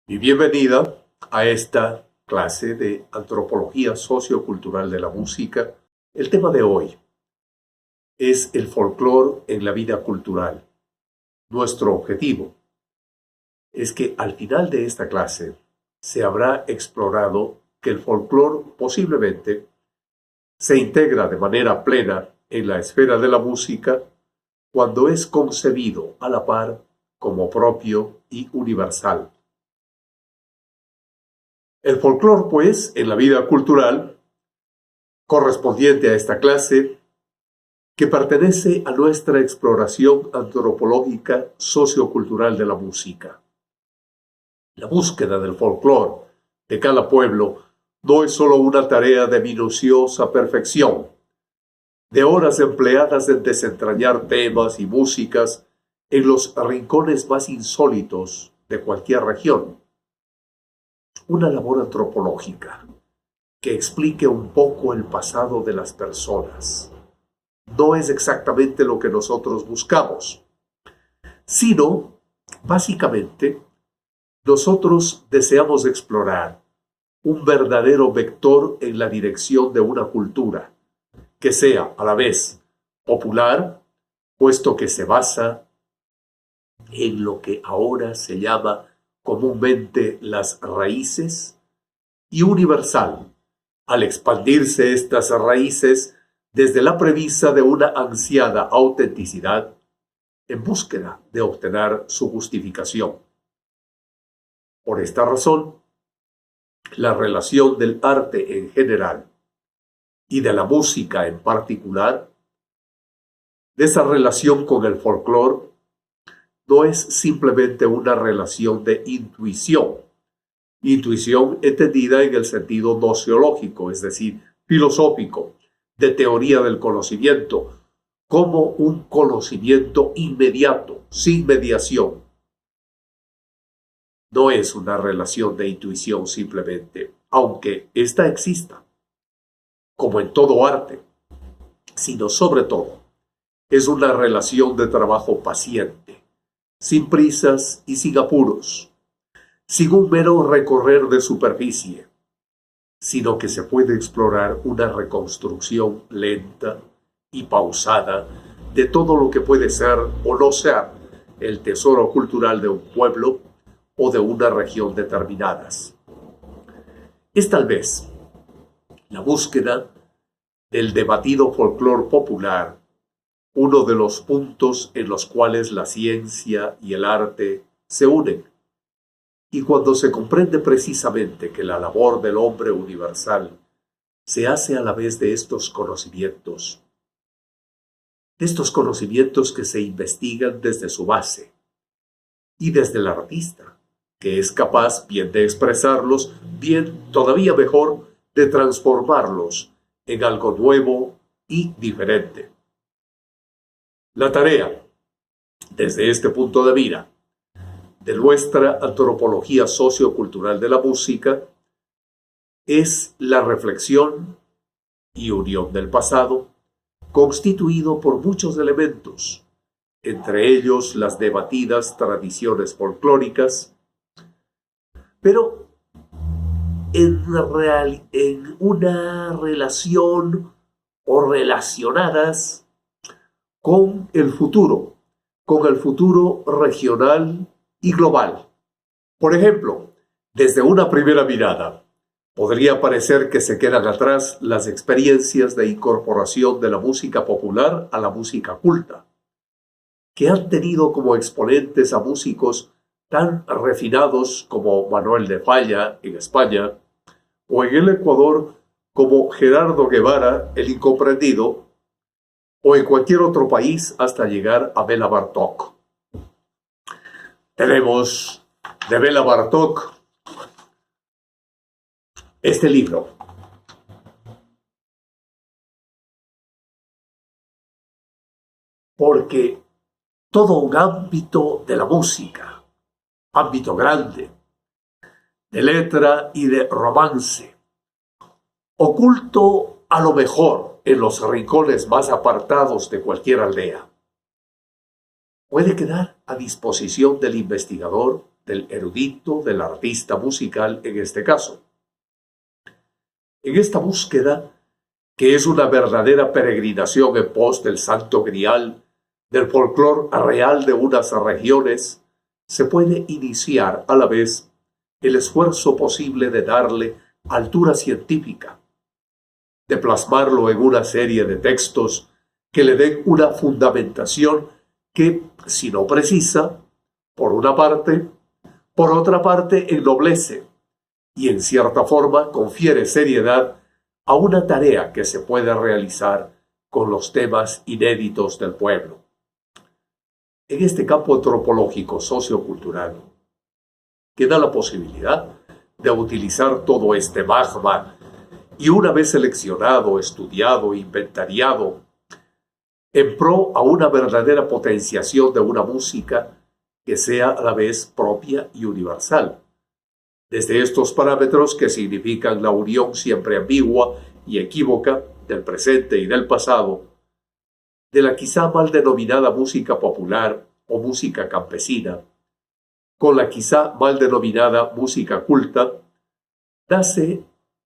Y bienvenida a esta clase de Antropología Sociocultural de la Música. El tema de hoy es el folclore en la vida cultural. Nuestro objetivo es que al final de esta clase se habrá explorado que el folclore posiblemente se integra de manera plena en la esfera de la música cuando es concebido a la par como propio y universal. El folclore, pues, en la vida cultural, correspondiente a esta clase, que pertenece a nuestra exploración antropológica sociocultural de la música. La búsqueda del folclore de cada pueblo no es solo una tarea de minuciosa perfección, de horas empleadas en desentrañar temas y músicas en los rincones más insólitos de cualquier región. Una labor antropológica que explique un poco el pasado de las personas. No es exactamente lo que nosotros buscamos, sino, básicamente, nosotros deseamos explorar un verdadero vector en la dirección de una cultura que sea a la vez popular, puesto que se basa en lo que ahora se llama comúnmente las raíces, y universal, al expandirse estas raíces desde la premisa de una ansiada autenticidad en búsqueda de obtener su justificación. Por esta razón, la relación del arte en general y de la música en particular, de esa relación con el folclore, no es simplemente una relación de intuición entendida en el sentido nociológico, es decir, filosófico, de teoría del conocimiento, como un conocimiento inmediato, sin mediación. No es una relación de intuición simplemente, aunque ésta exista, como en todo arte, sino sobre todo, es una relación de trabajo paciente, sin prisas y sin apuros, sin un mero recorrer de superficie, sino que se puede explorar una reconstrucción lenta y pausada de todo lo que puede ser o no ser el tesoro cultural de un pueblo o de una región determinadas. Es tal vez la búsqueda del debatido folclore popular uno de los puntos en los cuales la ciencia y el arte se unen. Y cuando se comprende precisamente que la labor del hombre universal se hace a la vez de estos conocimientos que se investigan desde su base, y desde el artista, que es capaz bien de expresarlos, bien todavía mejor de transformarlos en algo nuevo y diferente. La tarea, desde este punto de vista, de nuestra antropología sociocultural de la música, es la reflexión y unión del pasado, constituido por muchos elementos, entre ellos las debatidas tradiciones folclóricas, pero en una relación o relacionadas con el futuro regional y global. Por ejemplo, desde una primera mirada, podría parecer que se quedan atrás las experiencias de incorporación de la música popular a la música culta, que han tenido como exponentes a músicos tan refinados como Manuel de Falla en España, o en el Ecuador como Gerardo Guevara, el incomprendido, o en cualquier otro país hasta llegar a Béla Bartók. Tenemos de Béla Bartók este libro. Porque todo un ámbito de la música, ámbito grande, de letra y de romance, oculto a lo mejor en los rincones más apartados de cualquier aldea, puede quedar a disposición del investigador del erudito, del artista musical en este caso. En esta búsqueda, que es una verdadera peregrinación en pos del santo grial, del folclore real de unas regiones, se puede iniciar a la vez el esfuerzo posible de darle altura científica, de plasmarlo en una serie de textos que le den una fundamentación que, si no precisa, por una parte, por otra parte ennoblece y en cierta forma confiere seriedad a una tarea que se puede realizar con los temas inéditos del pueblo. En este campo antropológico sociocultural queda la posibilidad de utilizar todo este magma y una vez seleccionado, estudiado, inventariado, en pro a una verdadera potenciación de una música que sea a la vez propia y universal. Desde estos parámetros que significan la unión siempre ambigua y equívoca del presente y del pasado, de la quizá mal denominada música popular o música campesina, con la quizá mal denominada música culta, nace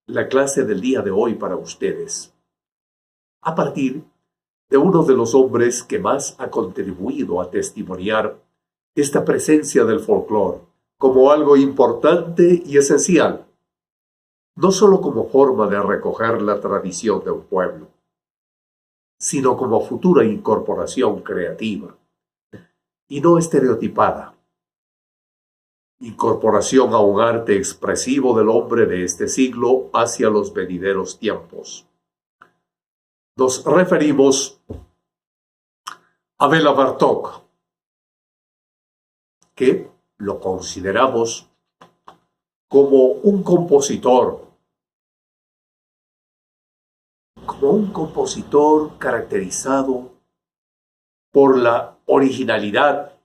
la clase del día de hoy para ustedes, a partir de uno de los hombres que más ha contribuido a testimoniar esta presencia del folclore como algo importante y esencial, no solo como forma de recoger la tradición de un pueblo, sino como futura incorporación creativa y no estereotipada, incorporación a un arte expresivo del hombre de este siglo hacia los venideros tiempos. Nos referimos a Béla Bartók, que lo consideramos como un compositor caracterizado por la originalidad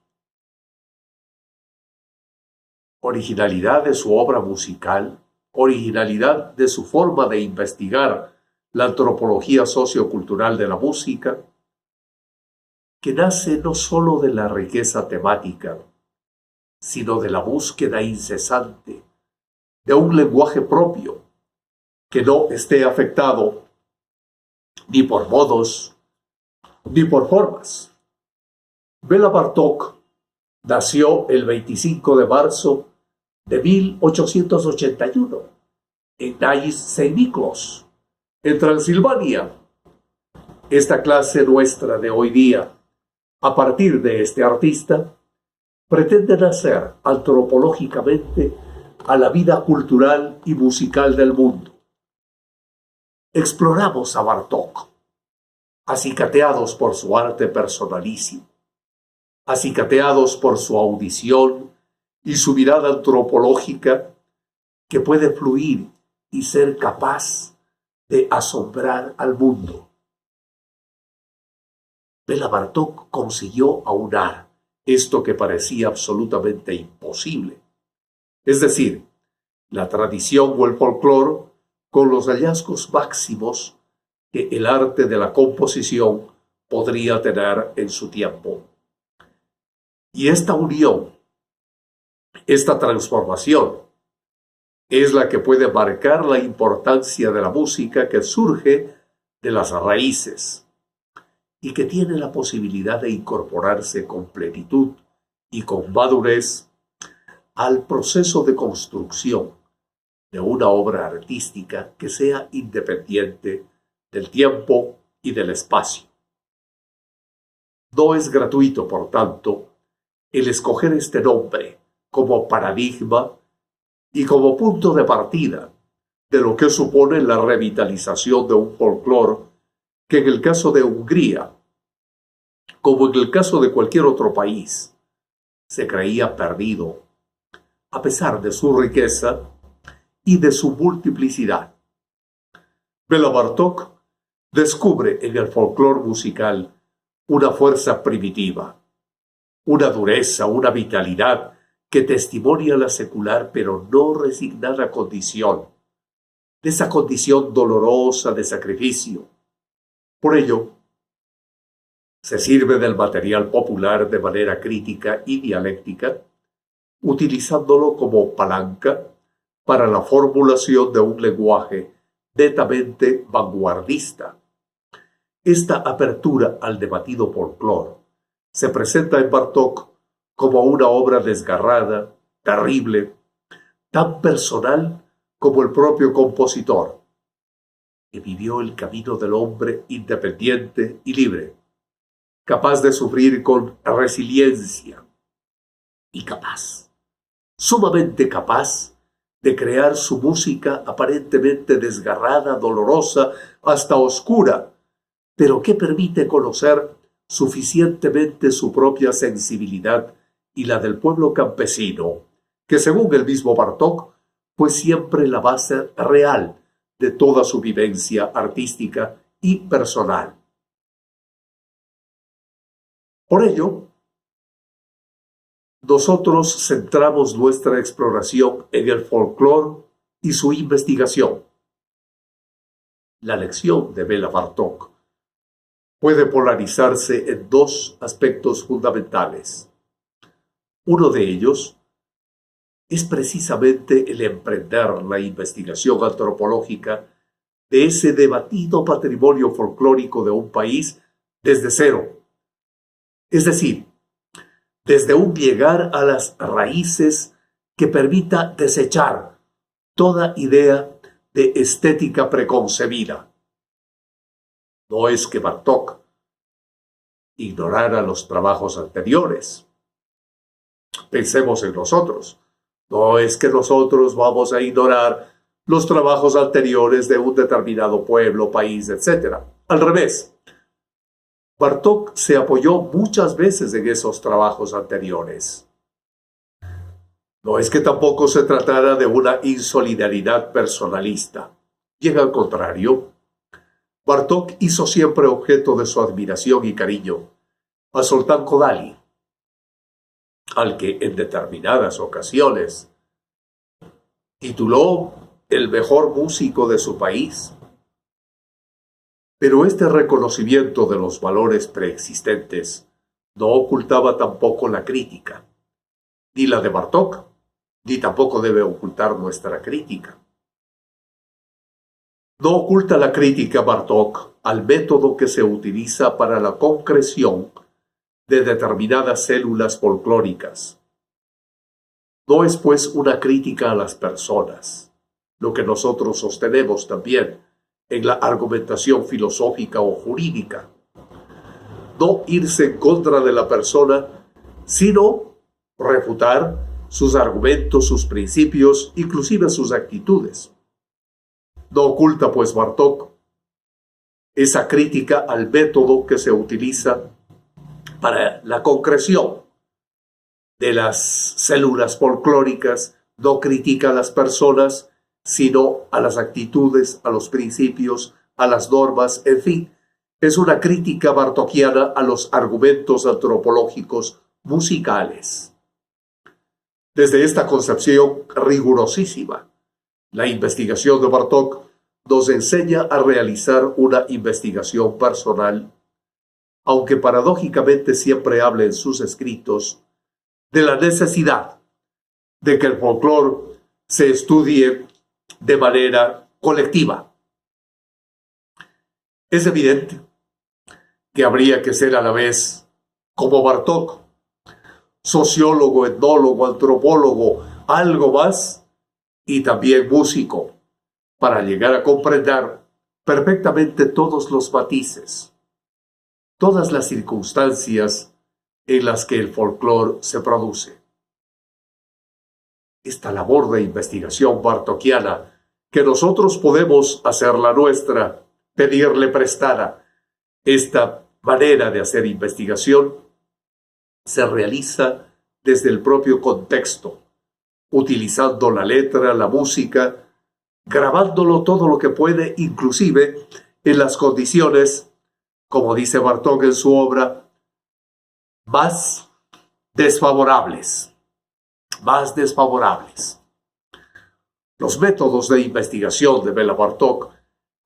de su obra musical, originalidad de su forma de investigar la antropología sociocultural de la música, que nace no solo de la riqueza temática, sino de la búsqueda incesante de un lenguaje propio que no esté afectado ni por modos ni por formas. Béla Bartók nació el 25 de marzo de 1881 en Nys-Saint-Nicholas, en Transilvania. Esta clase nuestra de hoy día, a partir de este artista, pretende nacer antropológicamente a la vida cultural y musical del mundo. Exploramos a Bartók, acicateados por su arte personalísimo, acicateados por su audición y su mirada antropológica que puede fluir y ser capaz de asombrar al mundo. Béla Bartók consiguió aunar esto que parecía absolutamente imposible, es decir, la tradición o el folclore con los hallazgos máximos que el arte de la composición podría tener en su tiempo. Y esta unión, esta transformación, es la que puede marcar la importancia de la música que surge de las raíces y que tiene la posibilidad de incorporarse con plenitud y con madurez al proceso de construcción de una obra artística que sea independiente del tiempo y del espacio. No es gratuito, por tanto, el escoger este nombre como paradigma y como punto de partida de lo que supone la revitalización de un folclore que en el caso de Hungría, como en el caso de cualquier otro país, se creía perdido, a pesar de su riqueza y de su multiplicidad. Béla Bartók descubre en el folclore musical una fuerza primitiva, una dureza, una vitalidad que testimonia la secular pero no resignada condición, de esa condición dolorosa de sacrificio. Por ello, se sirve del material popular de manera crítica y dialéctica utilizándolo como palanca para la formulación de un lenguaje netamente vanguardista. Esta apertura al debatido folclore se presenta en Bartók como una obra desgarrada, terrible, tan personal como el propio compositor, que vivió el camino del hombre independiente y libre, capaz de sufrir con resiliencia y capaz, sumamente capaz, de crear su música aparentemente desgarrada, dolorosa, hasta oscura, pero que permite conocer suficientemente su propia sensibilidad y la del pueblo campesino, que según el mismo Bartók, fue siempre la base real de toda su vivencia artística y personal. Por ello, nosotros centramos nuestra exploración en el folclore y su investigación. La lección de Béla Bartók puede polarizarse en dos aspectos fundamentales. Uno de ellos es precisamente el emprender la investigación antropológica de ese debatido patrimonio folclórico de un país desde cero. Es decir, desde un llegar a las raíces que permita desechar toda idea de estética preconcebida. No es que Bartók ignorara los trabajos anteriores. Pensemos en nosotros. No es que nosotros vamos a ignorar los trabajos anteriores de un determinado pueblo, país, etc. Al revés. Bartók se apoyó muchas veces en esos trabajos anteriores. No es que tampoco se tratara de una insolidaridad personalista. Bien al contrario, Bartók hizo siempre objeto de su admiración y cariño a Zoltán Kodály, al que en determinadas ocasiones tituló el mejor músico de su país. Pero este reconocimiento de los valores preexistentes no ocultaba tampoco la crítica, ni la de Bartók, ni tampoco debe ocultar nuestra crítica. No oculta la crítica Bartók al método que se utiliza para la concreción de determinadas células folclóricas. No es pues una crítica a las personas, lo que nosotros sostenemos también en la argumentación filosófica o jurídica. No irse en contra de la persona, sino refutar sus argumentos, sus principios, inclusive sus actitudes. No oculta, pues, Bartók esa crítica al método que se utiliza para la concreción de las células folclóricas. No critica a las personas, sino a las actitudes, a los principios, a las normas, en fin. Es una crítica bartokiana a los argumentos antropológicos musicales. Desde esta concepción rigurosísima, la investigación de Bartók nos enseña a realizar una investigación personal, aunque paradójicamente siempre habla en sus escritos de la necesidad de que el folclore se estudie de manera colectiva. Es evidente que habría que ser a la vez, como Bartók, sociólogo, etnólogo, antropólogo, algo más, y también músico, para llegar a comprender perfectamente todos los matices, todas las circunstancias en las que el folclore se produce. Esta labor de investigación bartokiana, que nosotros podemos hacer la nuestra, pedirle prestada, esta manera de hacer investigación, se realiza desde el propio contexto, utilizando la letra, la música, grabándolo todo lo que puede, inclusive en las condiciones, como dice Bartók en su obra, más desfavorables. Los métodos de investigación de Béla Bartók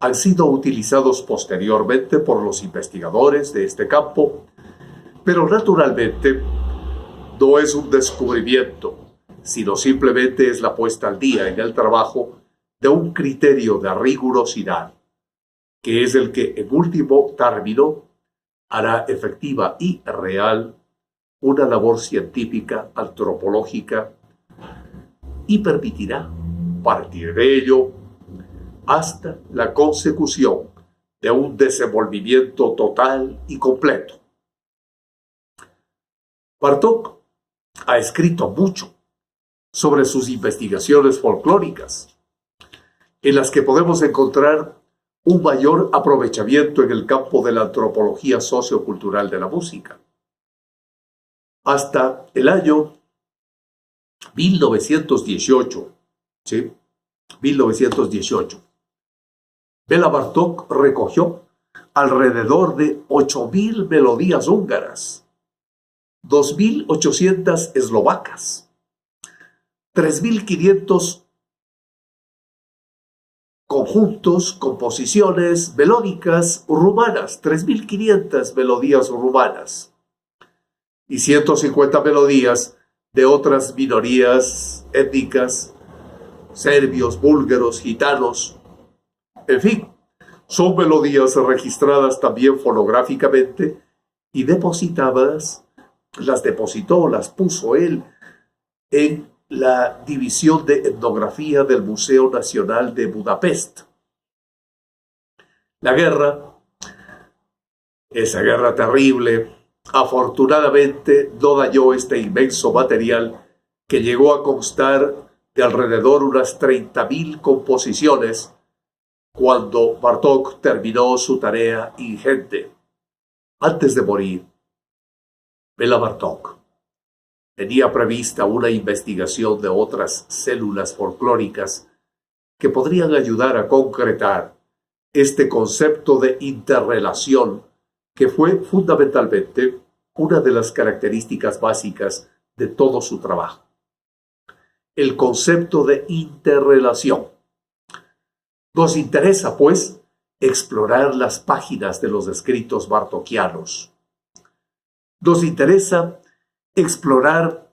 han sido utilizados posteriormente por los investigadores de este campo, pero naturalmente no es un descubrimiento, sino simplemente es la puesta al día en el trabajo de un criterio de rigurosidad, que es el que en último término hará efectiva y real una labor científica, antropológica, y permitirá partir de ello hasta la consecución de un desenvolvimiento total y completo. Bartók ha escrito mucho sobre sus investigaciones folclóricas, en las que podemos encontrar un mayor aprovechamiento en el campo de la antropología sociocultural de la música. Hasta el año 1918, ¿sí? 1918, Béla Bartók recogió alrededor de 8.000 melodías húngaras, 2.800 eslovacas, 3.500 conjuntos, composiciones melódicas rumanas, 3.500 melodías rumanas y 150 melodías de otras minorías étnicas, serbios, búlgaros, gitanos. En fin, son melodías registradas también fonográficamente y depositadas, las puso él en la División de Etnografía del Museo Nacional de Budapest. La guerra, esa guerra terrible, afortunadamente no dañó este inmenso material que llegó a constar de alrededor unas 30.000 composiciones cuando Bartók terminó su tarea ingente. Antes de morir, Béla Bartók tenía prevista una investigación de otras células folclóricas que podrían ayudar a concretar este concepto de interrelación que fue fundamentalmente una de las características básicas de todo su trabajo. El concepto de interrelación. Nos interesa, pues, explorar las páginas de los escritos bartokianos. Nos interesa explorar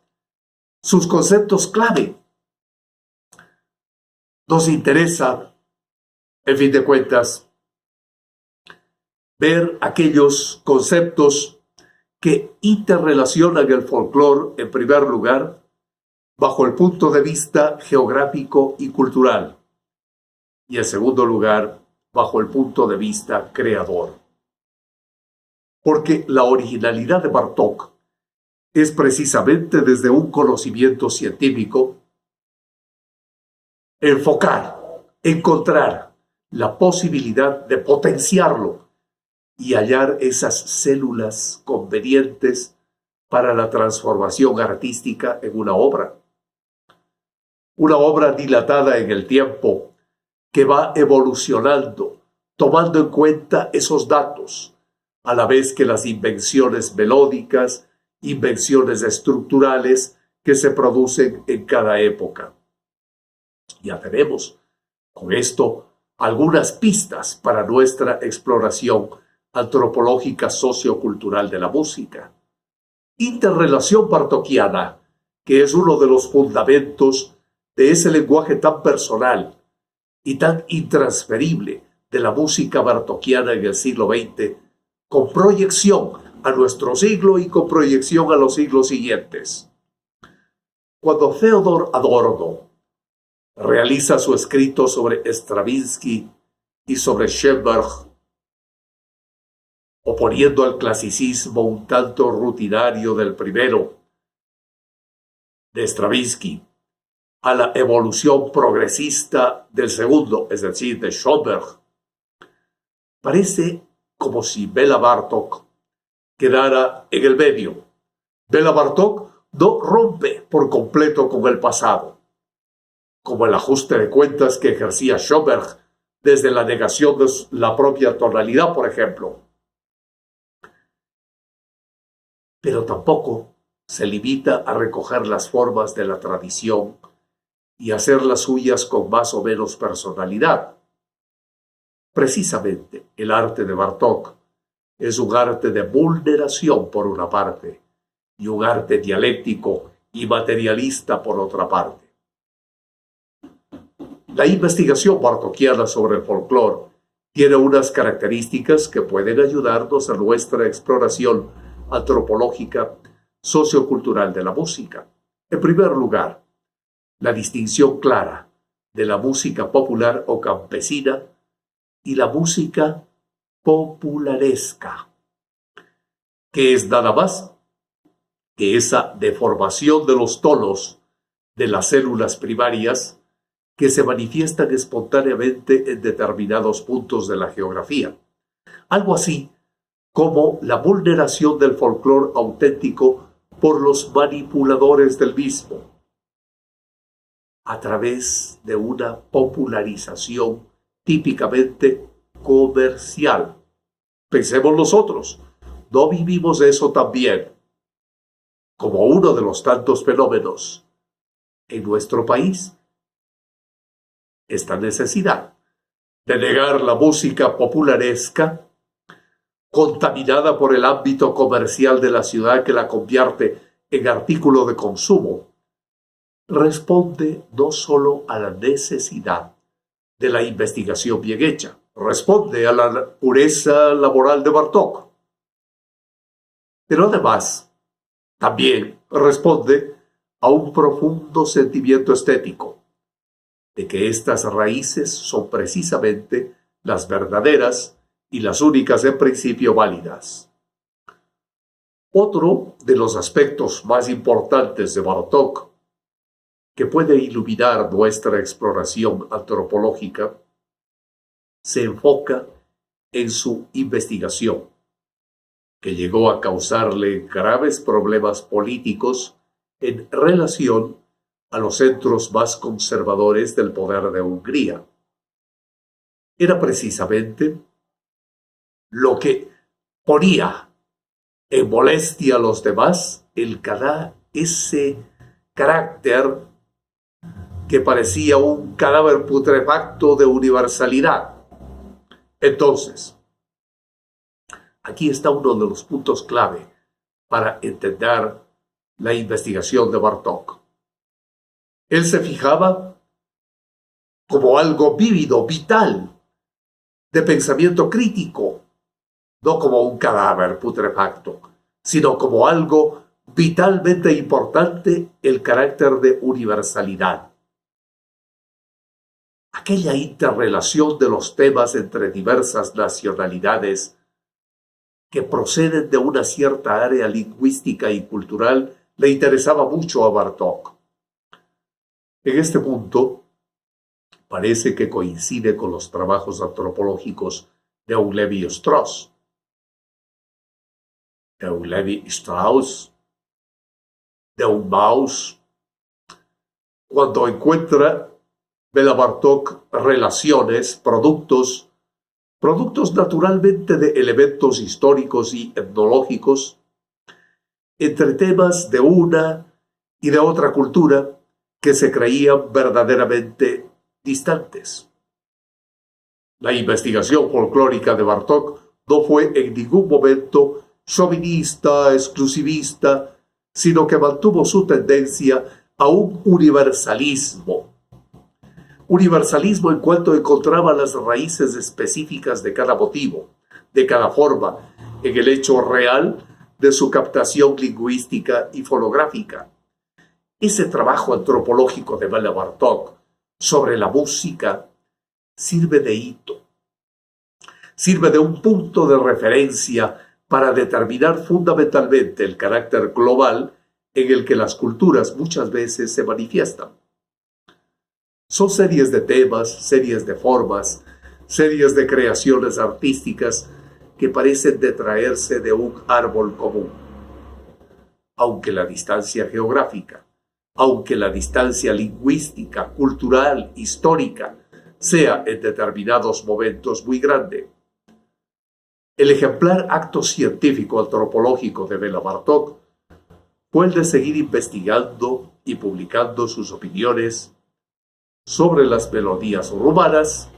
sus conceptos clave. Nos interesa, en fin de cuentas, ver aquellos conceptos que interrelacionan el folclore, en primer lugar, bajo el punto de vista geográfico y cultural, y en segundo lugar, bajo el punto de vista creador. Porque la originalidad de Bartók es precisamente desde un conocimiento científico encontrar la posibilidad de potenciarlo y hallar esas células convenientes para la transformación artística en una obra dilatada en el tiempo que va evolucionando, tomando en cuenta esos datos, a la vez que las invenciones melódicas, invenciones estructurales que se producen en cada época. Ya tenemos con esto algunas pistas para nuestra exploración antropológica sociocultural de la música. Interrelación bartokiana, que es uno de los fundamentos de ese lenguaje tan personal y tan intransferible de la música bartokiana en el siglo XX, con proyección a nuestro siglo y con proyección a los siglos siguientes. Cuando Theodor Adorno realiza su escrito sobre Stravinsky y sobre Schoenberg, oponiendo al clasicismo un tanto rutinario del primero, de Stravinsky, a la evolución progresista del segundo, es decir, de Schoenberg, parece como si Béla Bartók quedara en el medio. Béla Bartók no rompe por completo con el pasado, como el ajuste de cuentas que ejercía Schoenberg desde la negación de la propia tonalidad, por ejemplo. Pero tampoco se limita a recoger las formas de la tradición y hacerlas suyas con más o menos personalidad. Precisamente el arte de Bartók es un arte de vulneración por una parte y un arte dialéctico y materialista por otra parte. La investigación bartokiana sobre el folclore tiene unas características que pueden ayudarnos a nuestra exploración antropológica sociocultural de la música. En primer lugar, la distinción clara de la música popular o campesina y la música popularesca, que es nada más que esa deformación de los tonos de las células primarias que se manifiestan espontáneamente en determinados puntos de la geografía. Algo así como la vulneración del folclore auténtico por los manipuladores del mismo, a través de una popularización típicamente comercial. Pensemos nosotros, ¿no vivimos eso también como uno de los tantos fenómenos en nuestro país? Esta necesidad de negar la música popularesca, contaminada por el ámbito comercial de la ciudad que la convierte en artículo de consumo, responde no solo a la necesidad de la investigación bien hecha, responde a la pureza laboral de Bartók, pero además también responde a un profundo sentimiento estético de que estas raíces son precisamente las verdaderas y las únicas en principio válidas. Otro de los aspectos más importantes de Bartók que puede iluminar nuestra exploración antropológica se enfoca en su investigación, que llegó a causarle graves problemas políticos en relación a los centros más conservadores del poder de Hungría. Era precisamente lo que ponía en molestia a los demás ese carácter que parecía un cadáver putrefacto de universalidad. Entonces, aquí está uno de los puntos clave para entender la investigación de Bartók. Él se fijaba como algo vívido, vital, de pensamiento crítico, no como un cadáver putrefacto, sino como algo vitalmente importante, el carácter de universalidad. Aquella interrelación de los temas entre diversas nacionalidades que proceden de una cierta área lingüística y cultural le interesaba mucho a Bartók. En este punto, parece que coincide con los trabajos antropológicos de Levi Strauss. Levi Strauss, de un Mauss, cuando encuentra Béla Bartók relaciones, productos naturalmente de elementos históricos y etnológicos entre temas de una y de otra cultura que se creían verdaderamente distantes. La investigación folclórica de Bartók no fue en ningún momento chauvinista, exclusivista, sino que mantuvo su tendencia a un universalismo. Universalismo en cuanto encontraba las raíces específicas de cada motivo, de cada forma, en el hecho real de su captación lingüística y fonográfica. Ese trabajo antropológico de Béla Bartók sobre la música sirve de hito, sirve de un punto de referencia para determinar fundamentalmente el carácter global en el que las culturas muchas veces se manifiestan. Son series de temas, series de formas, series de creaciones artísticas que parecen detraerse de un árbol común. Aunque la distancia geográfica, aunque la distancia lingüística, cultural, histórica, sea en determinados momentos muy grande. El ejemplar acto científico antropológico de Béla Bartók fue el de seguir investigando y publicando sus opiniones sobre las melodías rumanas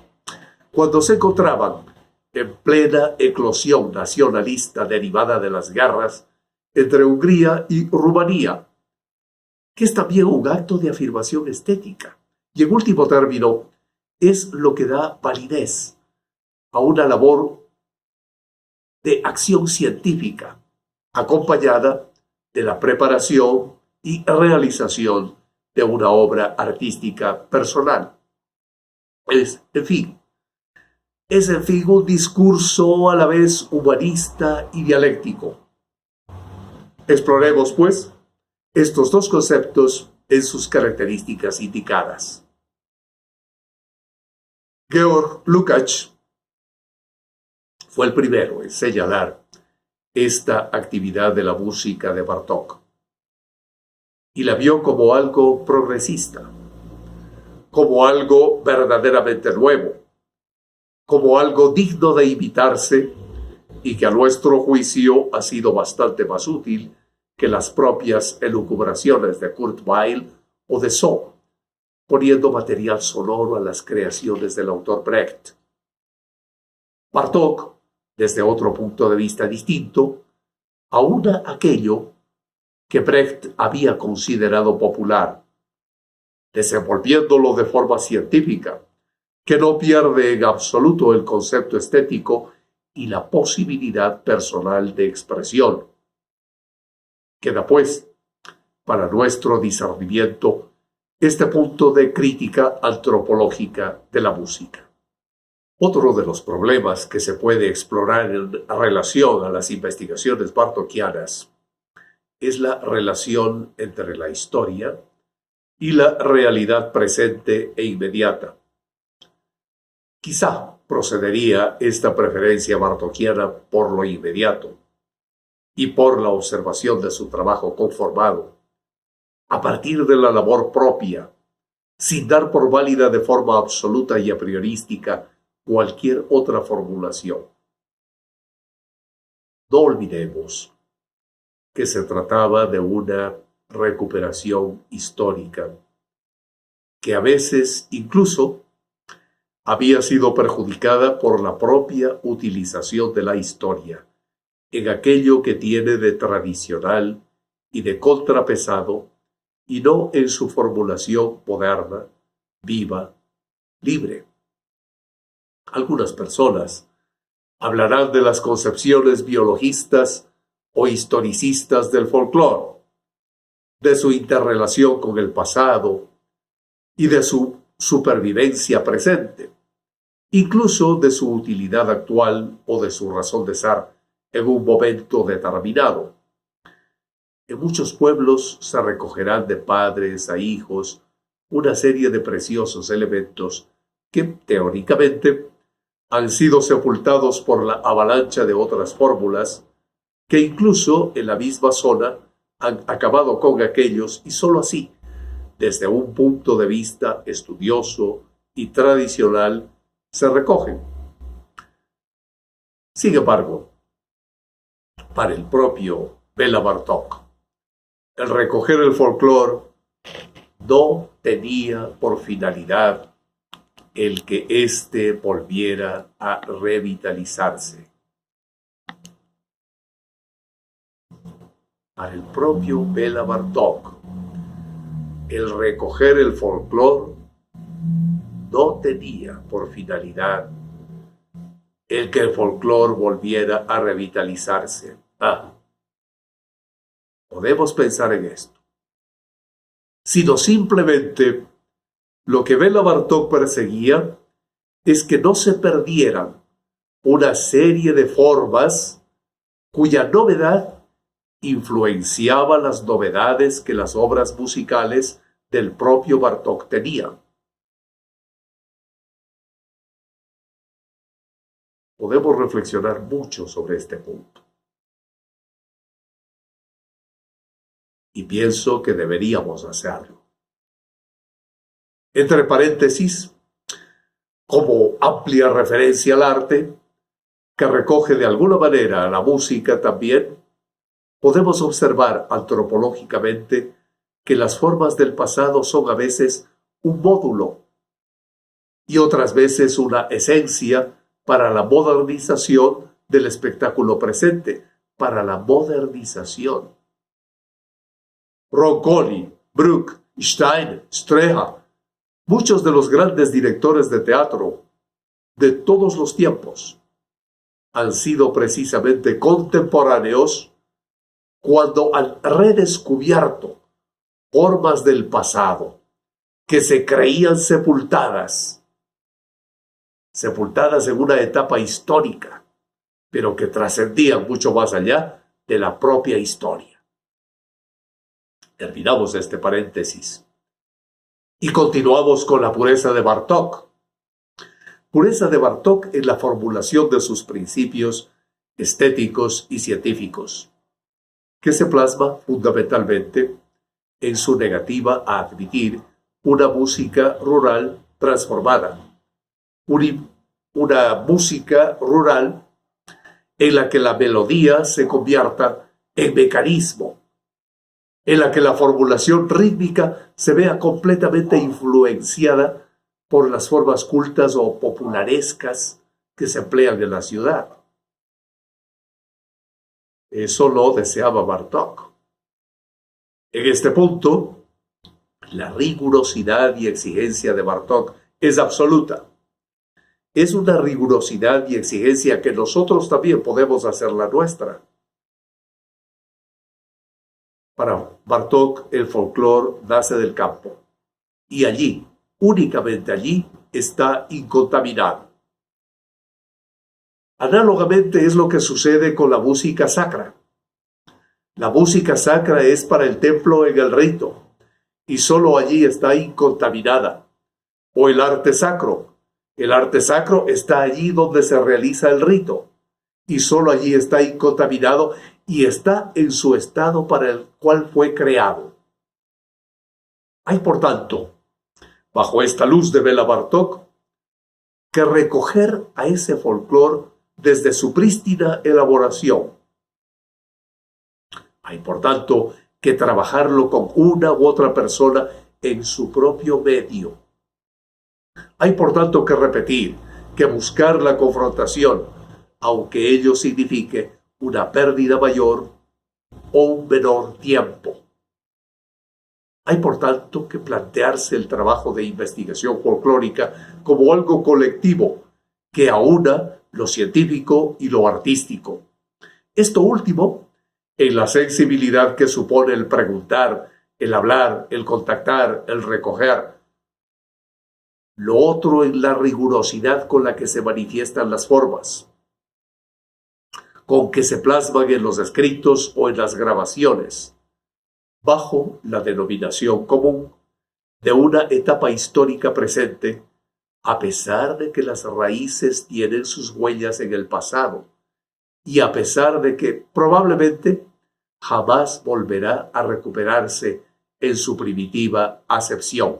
cuando se encontraban en plena eclosión nacionalista derivada de las guerras entre Hungría y Rumanía, que es también un acto de afirmación estética. Y en último término, es lo que da validez a una labor de acción científica, acompañada de la preparación y realización de una obra artística personal. Es, en fin, un discurso a la vez humanista y dialéctico. Exploremos, pues, estos dos conceptos en sus características indicadas. Georg Lukács fue el primero en señalar esta actividad de la música de Bartók y la vio como algo progresista, como algo verdaderamente nuevo, como algo digno de imitarse y que a nuestro juicio ha sido bastante más útil que las propias elucubraciones de Kurt Weill o de Soo, poniendo material sonoro a las creaciones del autor Brecht. Bartók, desde otro punto de vista distinto, aúna aquello que Brecht había considerado popular, desenvolviéndolo de forma científica, que no pierde en absoluto el concepto estético y la posibilidad personal de expresión. Queda, pues, para nuestro discernimiento este punto de crítica antropológica de la música. Otro de los problemas que se puede explorar en relación a las investigaciones bartokianas es la relación entre la historia y la realidad presente e inmediata. Quizá procedería esta preferencia bartokiana por lo inmediato y por la observación de su trabajo conformado, a partir de la labor propia, sin dar por válida de forma absoluta y a priorística cualquier otra formulación. No olvidemos que se trataba de una recuperación histórica, que a veces incluso había sido perjudicada por la propia utilización de la historia en aquello que tiene de tradicional y de contrapesado, y no en su formulación moderna, viva, libre. Algunas personas hablarán de las concepciones biologistas o historicistas del folclore, de su interrelación con el pasado y de su supervivencia presente, incluso de su utilidad actual o de su razón de ser en un momento determinado. En muchos pueblos se recogerán de padres a hijos una serie de preciosos elementos que, teóricamente, han sido sepultados por la avalancha de otras fórmulas que incluso en la misma zona han acabado con aquellos y sólo así, desde un punto de vista estudioso y tradicional, se recogen. Sin embargo, para el propio Béla Bartók, el recoger el folclore no tenía por finalidad el que éste volviera a revitalizarse. Para el propio Béla Bartók, el recoger el folclore no tenía por finalidad el que el folclore volviera a revitalizarse. Podemos pensar en esto. Sino simplemente lo que Béla Bartók perseguía es que no se perdieran una serie de formas cuya novedad influenciaba las novedades que las obras musicales del propio Bartók tenían. Podemos reflexionar mucho sobre este punto. Y pienso que deberíamos hacerlo. Entre paréntesis, como amplia referencia al arte, que recoge de alguna manera la música también, podemos observar antropológicamente que las formas del pasado son a veces un módulo y otras veces una esencia para la modernización del espectáculo presente, para la modernización. Ronconi, Bruch, Stein, Strehla, muchos de los grandes directores de teatro de todos los tiempos han sido precisamente contemporáneos cuando han redescubierto formas del pasado que se creían sepultadas en una etapa histórica, pero que trascendían mucho más allá de la propia historia. Terminamos este paréntesis y continuamos con la pureza de Bartók. Pureza de Bartók en la formulación de sus principios estéticos y científicos, que se plasma fundamentalmente en su negativa a admitir una música rural transformada, una música rural en la que la melodía se convierta en mecanismo, en la que la formulación rítmica se vea completamente influenciada por las formas cultas o popularescas que se emplean en la ciudad. Eso lo deseaba Bartók. En este punto, la rigurosidad y exigencia de Bartók es absoluta. Es una rigurosidad y exigencia que nosotros también podemos hacer la nuestra. Para Bartók, el folclore nace del campo, y allí, únicamente allí, está incontaminado. Análogamente es lo que sucede con la música sacra. La música sacra es para el templo en el rito, y solo allí está incontaminada. O el arte sacro. El arte sacro está allí donde se realiza el rito, y solo allí está incontaminado y está en su estado para el cual fue creado. Hay, por tanto, bajo esta luz de Béla Bartók, que recoger a ese folclore desde su prístina elaboración. Hay, por tanto, que trabajarlo con una u otra persona en su propio medio. Hay, por tanto, que repetir, que buscar la confrontación, aunque ello signifique una pérdida mayor o un menor tiempo. Hay, por tanto, que plantearse el trabajo de investigación folclórica como algo colectivo que aúna lo científico y lo artístico. Esto último, en la sensibilidad que supone el preguntar, el hablar, el contactar, el recoger. Lo otro en la rigurosidad con la que se manifiestan las formas, con que se plasman en los escritos o en las grabaciones, bajo la denominación común de una etapa histórica presente, a pesar de que las raíces tienen sus huellas en el pasado y a pesar de que probablemente jamás volverá a recuperarse en su primitiva acepción.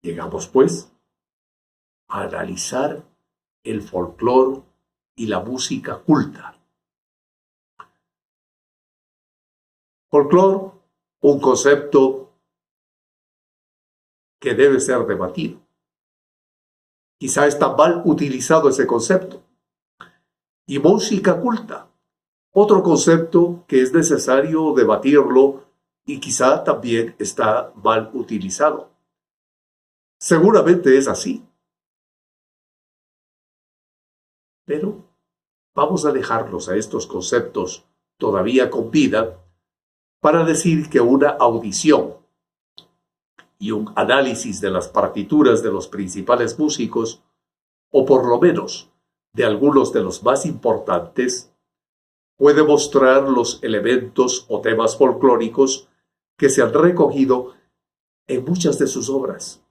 Llegamos, pues, a analizar el folclore y la música culta. Folclore, un concepto que debe ser debatido. Quizá está mal utilizado ese concepto. Y música culta, otro concepto que es necesario debatirlo y quizá también está mal utilizado. Seguramente es así. Pero vamos a dejarlos a estos conceptos todavía con vida para decir que una audición y un análisis de las partituras de los principales músicos, o por lo menos de algunos de los más importantes, puede mostrar los elementos o temas folclóricos que se han recogido en muchas de sus obras.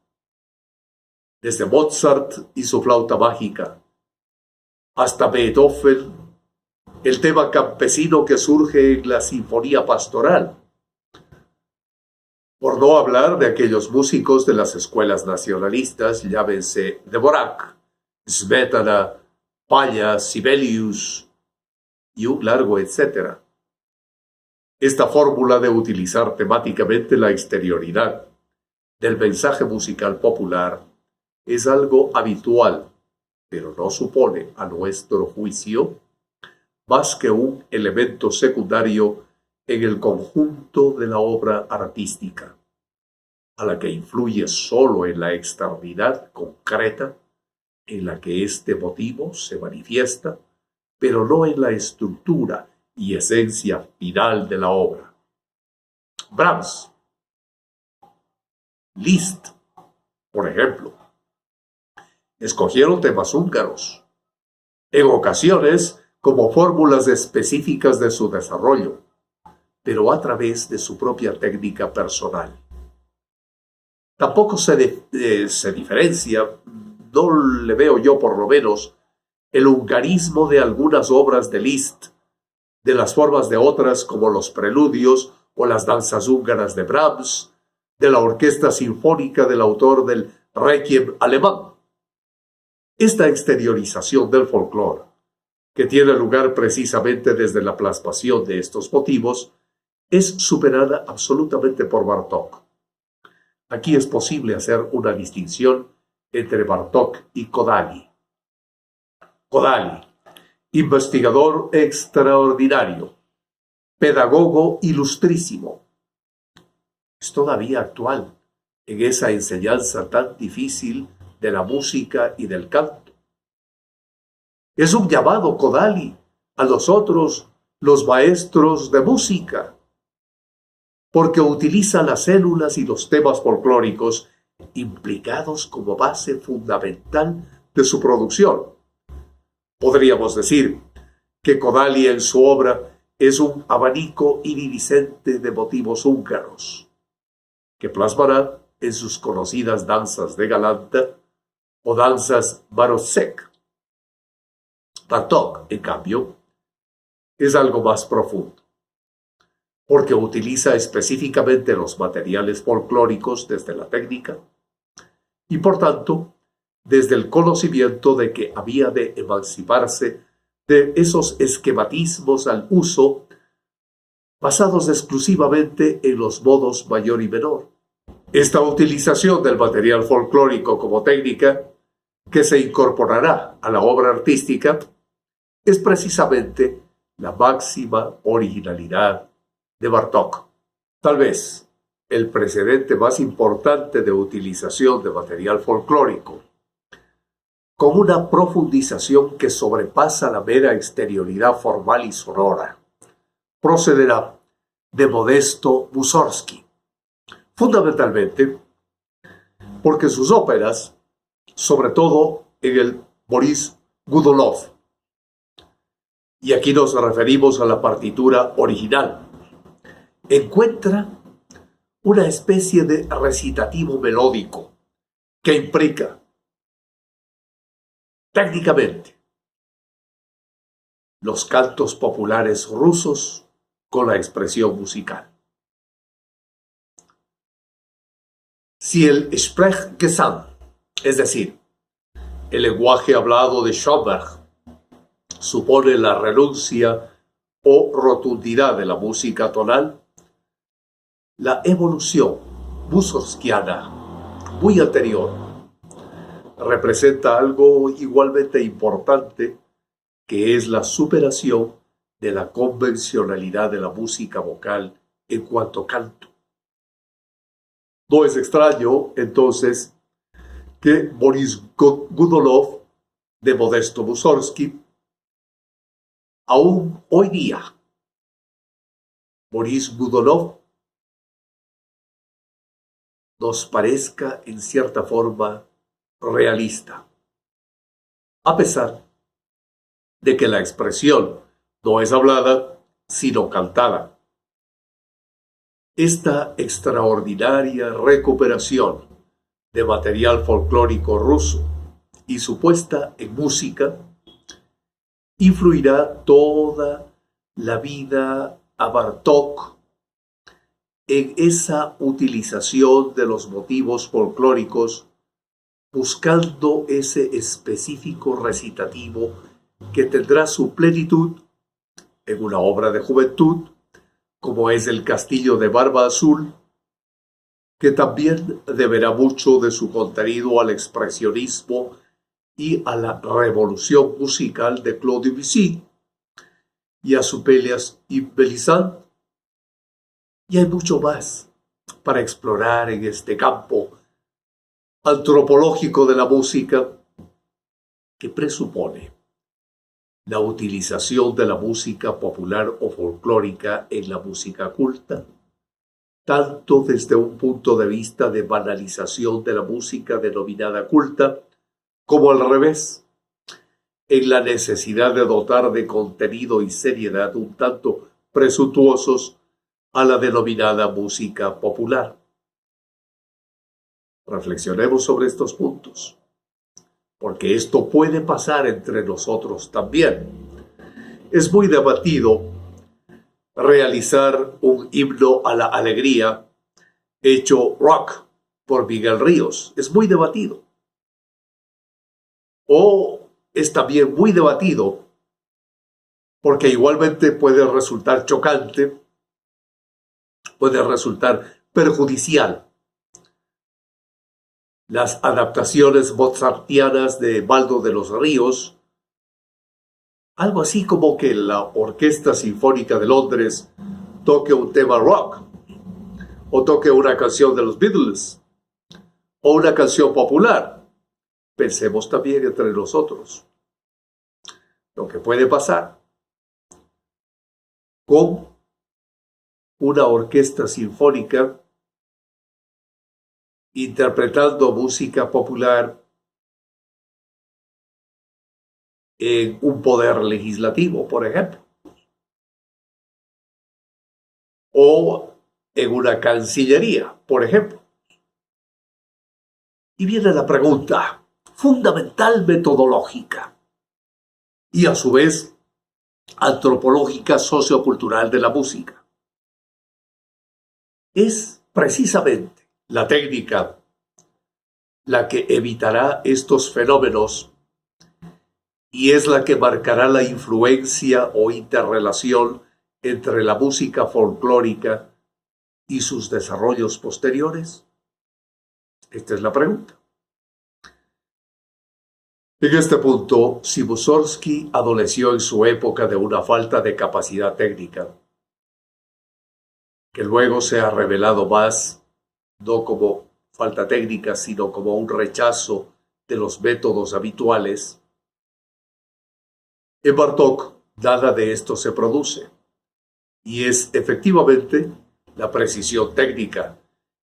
Desde Mozart y su flauta mágica, hasta Beethoven, el tema campesino que surge en la Sinfonía Pastoral, por no hablar de aquellos músicos de las escuelas nacionalistas, llámense Dvorak, Smetana, Palla, Sibelius y un largo etcétera. Esta fórmula de utilizar temáticamente la exterioridad del mensaje musical popular es algo habitual, pero no supone, a nuestro juicio, más que un elemento secundario en el conjunto de la obra artística, a la que influye sólo en la externidad concreta en la que este motivo se manifiesta, pero no en la estructura y esencia final de la obra. Brahms, Liszt, por ejemplo, escogieron temas húngaros, en ocasiones como fórmulas específicas de su desarrollo, pero a través de su propia técnica personal. Tampoco se diferencia, no le veo yo por lo menos, el hungarismo de algunas obras de Liszt, de las formas de otras como los preludios o las danzas húngaras de Brahms, de la orquesta sinfónica del autor del Requiem alemán. Esta exteriorización del folclore, que tiene lugar precisamente desde la plasmación de estos motivos, es superada absolutamente por Bartók. Aquí es posible hacer una distinción entre Bartók y Kodály. Kodály, investigador extraordinario, pedagogo ilustrísimo, es todavía actual en esa enseñanza tan difícil de la música y del canto. Es un llamado Kodály a nosotros, los maestros de música, porque utiliza las células y los temas folclóricos implicados como base fundamental de su producción. Podríamos decir que Kodály en su obra es un abanico iridiscente de motivos húngaros, que plasmará en sus conocidas danzas de Galanta o danzas Maroszek. Bartók, en cambio, es algo más profundo, porque utiliza específicamente los materiales folclóricos desde la técnica y, por tanto, desde el conocimiento de que había de emanciparse de esos esquematismos al uso basados exclusivamente en los modos mayor y menor. Esta utilización del material folclórico como técnica, que se incorporará a la obra artística, es precisamente la máxima originalidad de Bartók. Tal vez el precedente más importante de utilización de material folclórico, con una profundización que sobrepasa la mera exterioridad formal y sonora, procederá de Modesto Mussorgsky, fundamentalmente porque sus óperas, sobre todo en el Boris Godunov, y aquí nos referimos a la partitura original, encuentra una especie de recitativo melódico que implica técnicamente los cantos populares rusos con la expresión musical. Si el Sprechgesang, es decir, el lenguaje hablado de Schoenberg, supone la renuncia o rotundidad de la música tonal, la evolución mussorgskiana, muy anterior, representa algo igualmente importante, que es la superación de la convencionalidad de la música vocal en cuanto canto. No es extraño, entonces, que Boris Godunov, de Modesto Mussorgsky, aún hoy día, Boris Godunov nos parezca en cierta forma realista, a pesar de que la expresión no es hablada, sino cantada. Esta extraordinaria recuperación de material folclórico ruso y su puesta en música influirá toda la vida a Bartók en esa utilización de los motivos folclóricos, buscando ese específico recitativo que tendrá su plenitud en una obra de juventud, como es El Castillo de Barba Azul, que también deberá mucho de su contenido al expresionismo y a la revolución musical de Claude Debussy, y a su Pelléas y Melisande, Y hay mucho más para explorar en este campo antropológico de la música que presupone la utilización de la música popular o folclórica en la música culta, tanto desde un punto de vista de banalización de la música denominada culta, como al revés, en la necesidad de dotar de contenido y seriedad un tanto presuntuosos a la denominada música popular. Reflexionemos sobre estos puntos, porque esto puede pasar entre nosotros también. Es muy debatido realizar un himno a la alegría hecho rock por Miguel Ríos. Es muy debatido. O es también muy debatido porque igualmente puede resultar chocante, puede resultar perjudicial. Las adaptaciones mozartianas de Baldo de los Ríos, algo así como que la Orquesta Sinfónica de Londres toque un tema rock, o toque una canción de los Beatles, o una canción popular. Pensemos también entre nosotros lo que puede pasar con una orquesta sinfónica interpretando música popular en un poder legislativo, por ejemplo, o en una cancillería, por ejemplo. Y viene la pregunta fundamental metodológica y a su vez antropológica sociocultural de la música. Es precisamente la técnica la que evitará estos fenómenos y es la que marcará la influencia o interrelación entre la música folclórica y sus desarrollos posteriores. Esta es la pregunta. En este punto, si Mussorgsky adoleció en su época de una falta de capacidad técnica, que luego se ha revelado más, no como falta técnica, sino como un rechazo de los métodos habituales, en Bartók nada de esto se produce, y es efectivamente la precisión técnica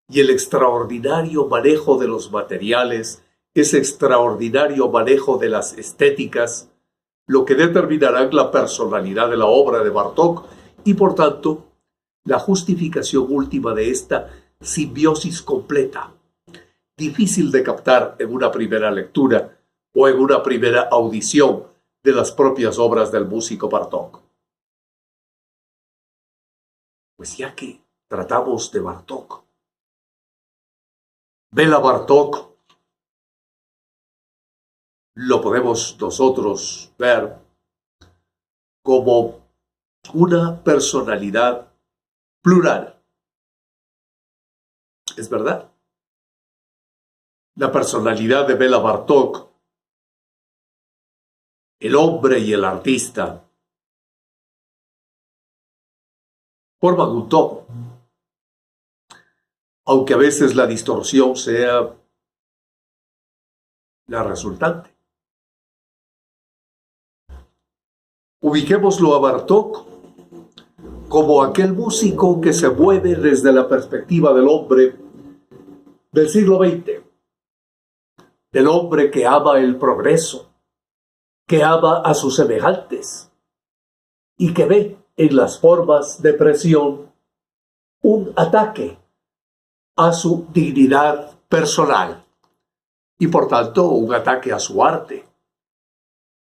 y el extraordinario manejo de los materiales, ese extraordinario manejo de las estéticas, lo que determinará la personalidad de la obra de Bartók y, por tanto, la justificación última de esta simbiosis completa, difícil de captar en una primera lectura o en una primera audición de las propias obras del músico Bartók. Pues ya que tratamos de Bartók, Béla Bartók lo podemos nosotros ver como una personalidad plural. ¿Es verdad? La personalidad de Béla Bartók, el hombre y el artista, forman un todo, aunque a veces la distorsión sea la resultante. Ubiquémoslo a Bartók como aquel músico que se mueve desde la perspectiva del hombre del siglo XX, del hombre que ama el progreso, que ama a sus semejantes y que ve en las formas de presión un ataque a su dignidad personal y por tanto un ataque a su arte,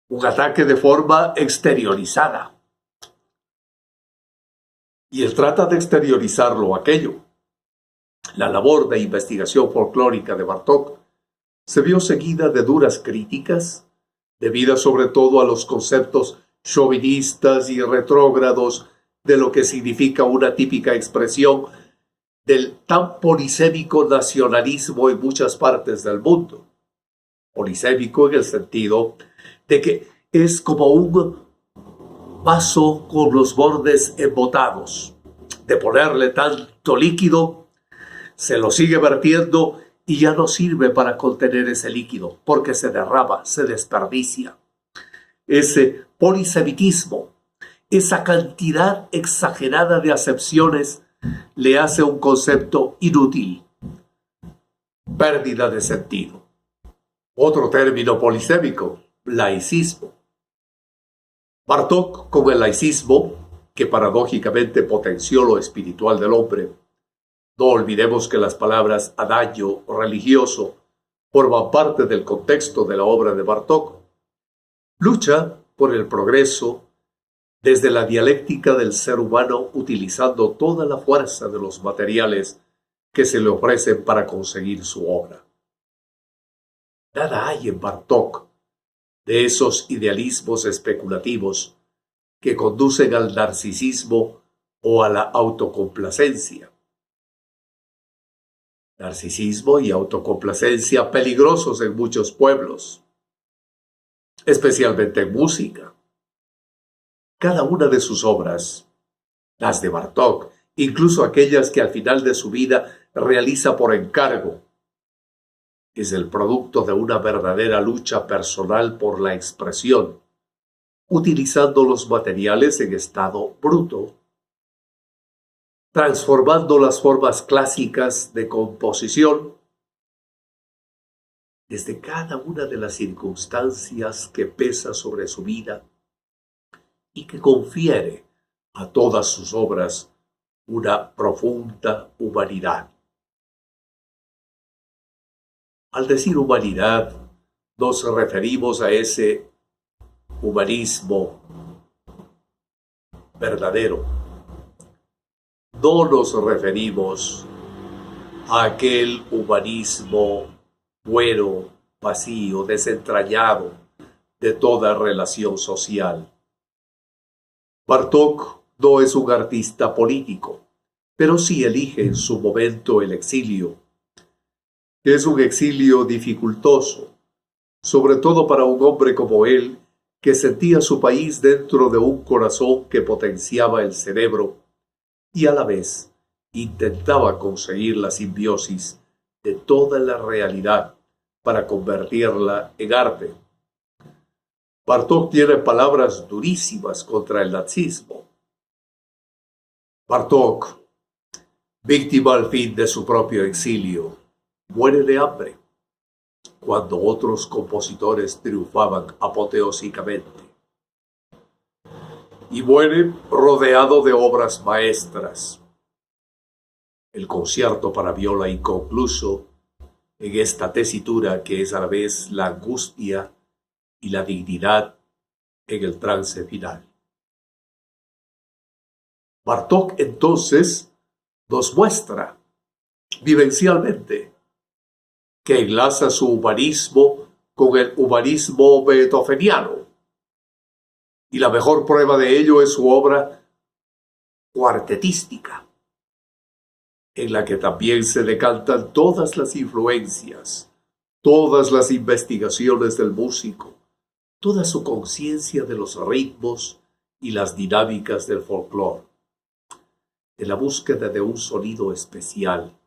un ataque de forma exteriorizada. Y él trata de exteriorizarlo aquello. La labor de investigación folclórica de Bartók se vio seguida de duras críticas, debidas sobre todo a los conceptos chauvinistas y retrógrados de lo que significa una típica expresión del tan polisémico nacionalismo en muchas partes del mundo. Polisémico en el sentido de que es como un vaso con los bordes embotados. de ponerle tanto líquido, se lo sigue vertiendo y ya no sirve para contener ese líquido, porque se derrama, se desperdicia. Ese polisemitismo, esa cantidad exagerada de acepciones, le hace un concepto inútil. Pérdida de sentido. Otro término polisémico, laicismo. Bartók, con el laicismo, que paradójicamente potenció lo espiritual del hombre. No olvidemos que las palabras adagio religioso forman parte del contexto de la obra de Bartók. Lucha por el progreso desde la dialéctica del ser humano, utilizando toda la fuerza de los materiales que se le ofrecen para conseguir su obra. Nada hay en Bartók de esos idealismos especulativos que conducen al narcisismo o a la autocomplacencia. Narcisismo y autocomplacencia peligrosos en muchos pueblos, especialmente en música. Cada una de sus obras, las de Bartók, incluso aquellas que al final de su vida realiza por encargo, es el producto de una verdadera lucha personal por la expresión, utilizando los materiales en estado bruto, transformando las formas clásicas de composición desde cada una de las circunstancias que pesa sobre su vida y que confiere a todas sus obras una profunda humanidad. Al decir humanidad, nos referimos a ese humanismo verdadero. No nos referimos a aquel humanismo bueno, vacío, desentrañado de toda relación social. Bartók no es un artista político, pero sí elige en su momento el exilio. Es un exilio dificultoso, sobre todo para un hombre como él, que sentía su país dentro de un corazón que potenciaba el cerebro y a la vez intentaba conseguir la simbiosis de toda la realidad para convertirla en arte. Bartók tiene palabras durísimas contra el nazismo. Bartók, víctima al fin de su propio exilio, muere de hambre, cuando otros compositores triunfaban apoteósicamente. Y muere rodeado de obras maestras. El concierto para viola inconcluso, en esta tesitura que es a la vez la angustia y la dignidad en el trance final. Bartók entonces nos muestra vivencialmente que enlaza su humanismo con el humanismo beethoveniano. Y la mejor prueba de ello es su obra cuartetística, en la que también se decantan todas las influencias, todas las investigaciones del músico, toda su conciencia de los ritmos y las dinámicas del folclore, de la búsqueda de un sonido especial,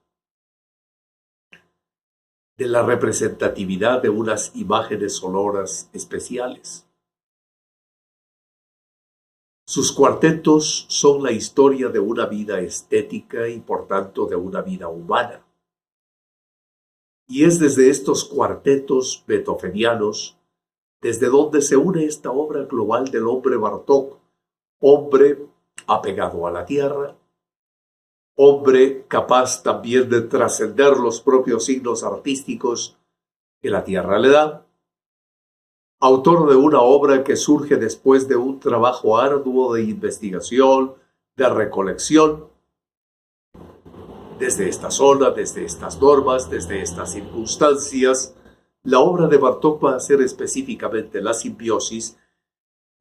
de la representatividad de unas imágenes sonoras especiales. Sus cuartetos son la historia de una vida estética y por tanto de una vida humana. Y es desde estos cuartetos beethovenianos desde donde se une esta obra global del hombre Bartók, hombre apegado a la tierra, hombre capaz también de trascender los propios signos artísticos que la tierra le da, autor de una obra que surge después de un trabajo arduo de investigación, de recolección, desde esta zona, desde estas normas, desde estas circunstancias. La obra de Bartók va a ser específicamente la simbiosis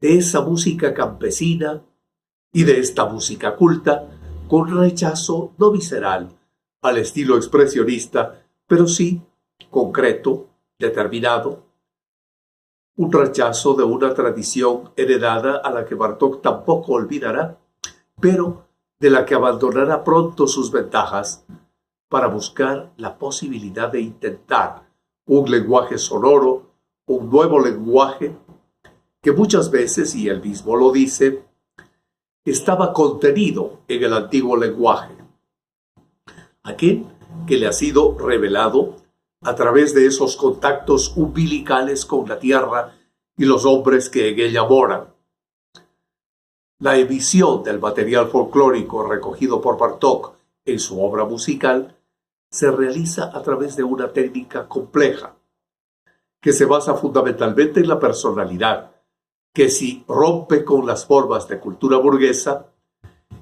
de esa música campesina y de esta música culta, con rechazo no visceral al estilo expresionista, pero sí concreto, determinado, un rechazo de una tradición heredada a la que Bartók tampoco olvidará, pero de la que abandonará pronto sus ventajas para buscar la posibilidad de intentar un lenguaje sonoro, un nuevo lenguaje que muchas veces, y él mismo lo dice, estaba contenido en el antiguo lenguaje, aquel que le ha sido revelado a través de esos contactos umbilicales con la tierra y los hombres que en ella moran. La emisión del material folclórico recogido por Bartók en su obra musical se realiza a través de una técnica compleja que se basa fundamentalmente en la personalidad, que si rompe con las formas de cultura burguesa,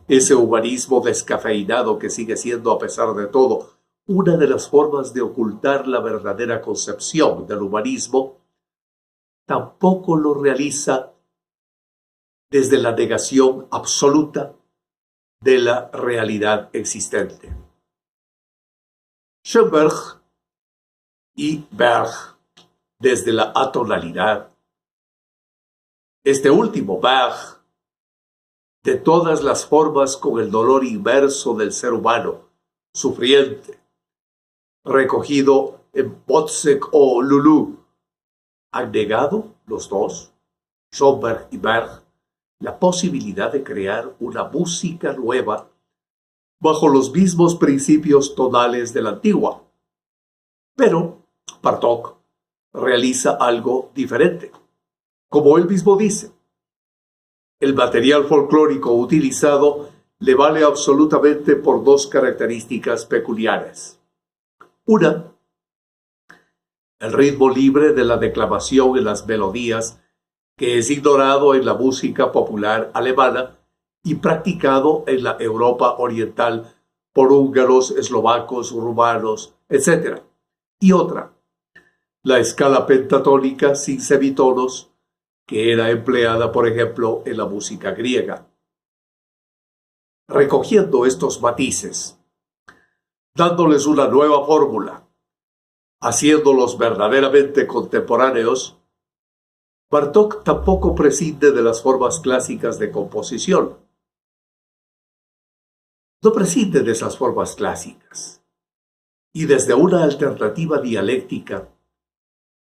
ese humanismo descafeinado que sigue siendo, a pesar de todo, una de las formas de ocultar la verdadera concepción del humanismo, tampoco lo realiza desde la negación absoluta de la realidad existente. Schoenberg y Berg, desde la atonalidad. Este último, Berg, de todas las formas con el dolor inverso del ser humano, sufriente, recogido en Botzek o Lulu, han negado los dos, Schoenberg y Berg, la posibilidad de crear una música nueva bajo los mismos principios tonales de la antigua. Pero Bartók realiza algo diferente. Como él mismo dice, el material folclórico utilizado le vale absolutamente por dos características peculiares. Una, el ritmo libre de la declamación en las melodías, que es ignorado en la música popular alemana y practicado en la Europa oriental por húngaros, eslovacos, rumanos, etc. Y otra, la escala pentatónica sin semitonos, que era empleada, por ejemplo, en la música griega. Recogiendo estos matices, dándoles una nueva fórmula, haciéndolos verdaderamente contemporáneos, Bartók tampoco prescinde de las formas clásicas de composición. No prescinde de esas formas clásicas. Y desde una alternativa dialéctica,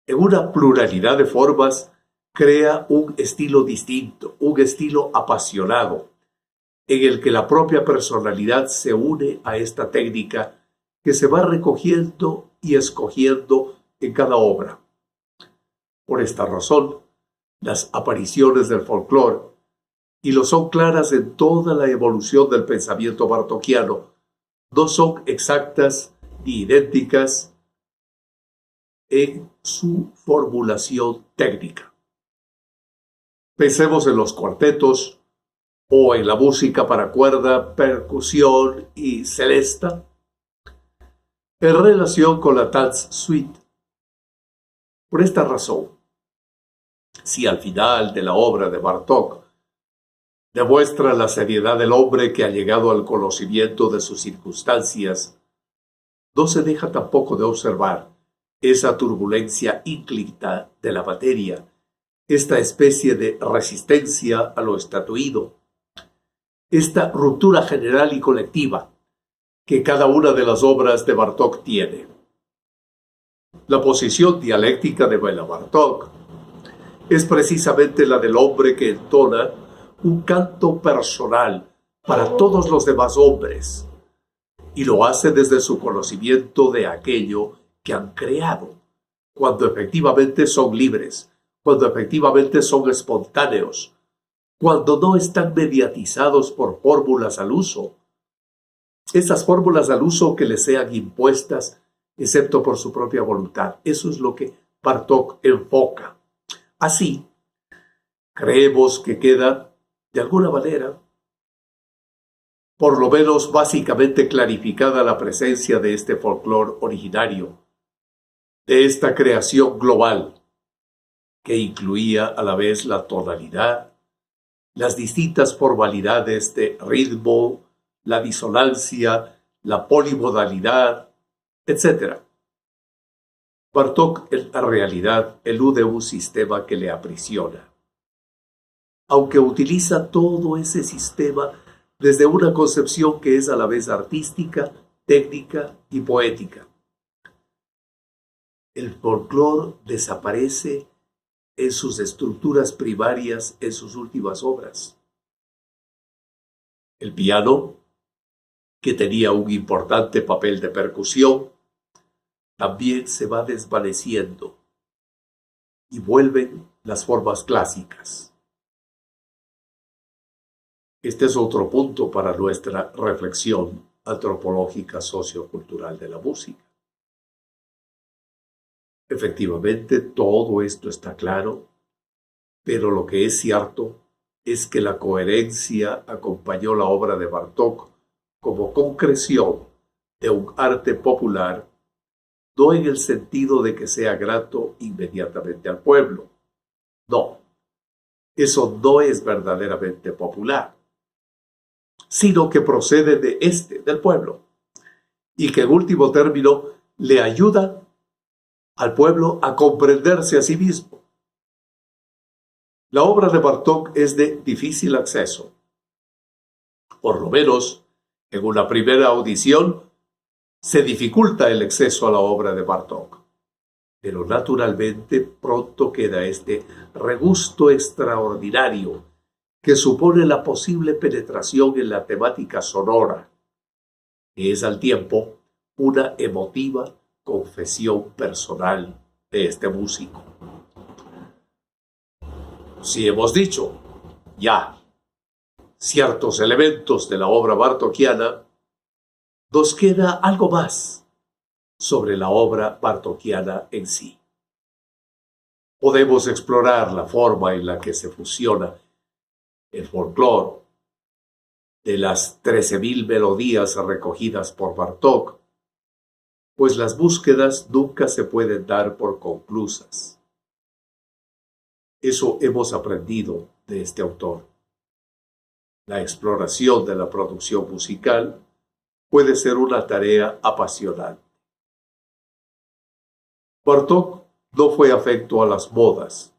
en una pluralidad de formas, crea un estilo distinto, un estilo apasionado, en el que la propia personalidad se une a esta técnica que se va recogiendo y escogiendo en cada obra. Por esta razón, las apariciones del folclore, y lo son claras en toda la evolución del pensamiento bartokiano, no son exactas ni idénticas en su formulación técnica. Pensemos en los cuartetos o en la música para cuerda, percusión y celesta, en relación con la Tanzsuite. Por esta razón, si al final de la obra de Bartók demuestra la seriedad del hombre que ha llegado al conocimiento de sus circunstancias, no se deja tampoco de observar esa turbulencia ínclita de la materia, esta especie de resistencia a lo estatuido, esta ruptura general y colectiva que cada una de las obras de Bartók tiene. La posición dialéctica de Béla Bartók es precisamente la del hombre que entona un canto personal para todos los demás hombres, y lo hace desde su conocimiento de aquello que han creado, cuando efectivamente son libres, cuando efectivamente son espontáneos, cuando no están mediatizados por fórmulas al uso. Esas fórmulas al uso que les sean impuestas, excepto por su propia voluntad. Eso es lo que Bartók enfoca. Así, creemos que queda, de alguna manera, por lo menos básicamente clarificada la presencia de este folclore originario, de esta creación global, que incluía a la vez la tonalidad, las distintas formalidades de ritmo, la disonancia, la polimodalidad, etc. Bartók en la realidad elude un sistema que le aprisiona, aunque utiliza todo ese sistema desde una concepción que es a la vez artística, técnica y poética. El folclore desaparece en sus estructuras primarias en sus últimas obras. El piano, que tenía un importante papel de percusión, también se va desvaneciendo y vuelven las formas clásicas. Este es otro punto para nuestra reflexión antropológica sociocultural de la música. Efectivamente, todo esto está claro, pero lo que es cierto es que la coherencia acompañó la obra de Bartók como concreción de un arte popular, no en el sentido de que sea grato inmediatamente al pueblo. No, eso no es verdaderamente popular, sino que procede del pueblo, y que en último término le ayuda al pueblo a comprenderse a sí mismo. La obra de Bartók es de difícil acceso. Por lo menos, en una primera audición, se dificulta el acceso a la obra de Bartók. Pero naturalmente pronto queda este regusto extraordinario que supone la posible penetración en la temática sonora, que es al tiempo una emotiva confesión personal de este músico. Si hemos dicho ya ciertos elementos de la obra bartokiana, nos queda algo más sobre la obra bartokiana en sí. Podemos explorar la forma en la que se fusiona el folclore de las 13.000 melodías recogidas por Bartók, pues las búsquedas nunca se pueden dar por conclusas. Eso hemos aprendido de este autor. La exploración de la producción musical puede ser una tarea apasionante. Bartók no fue afecto a las modas,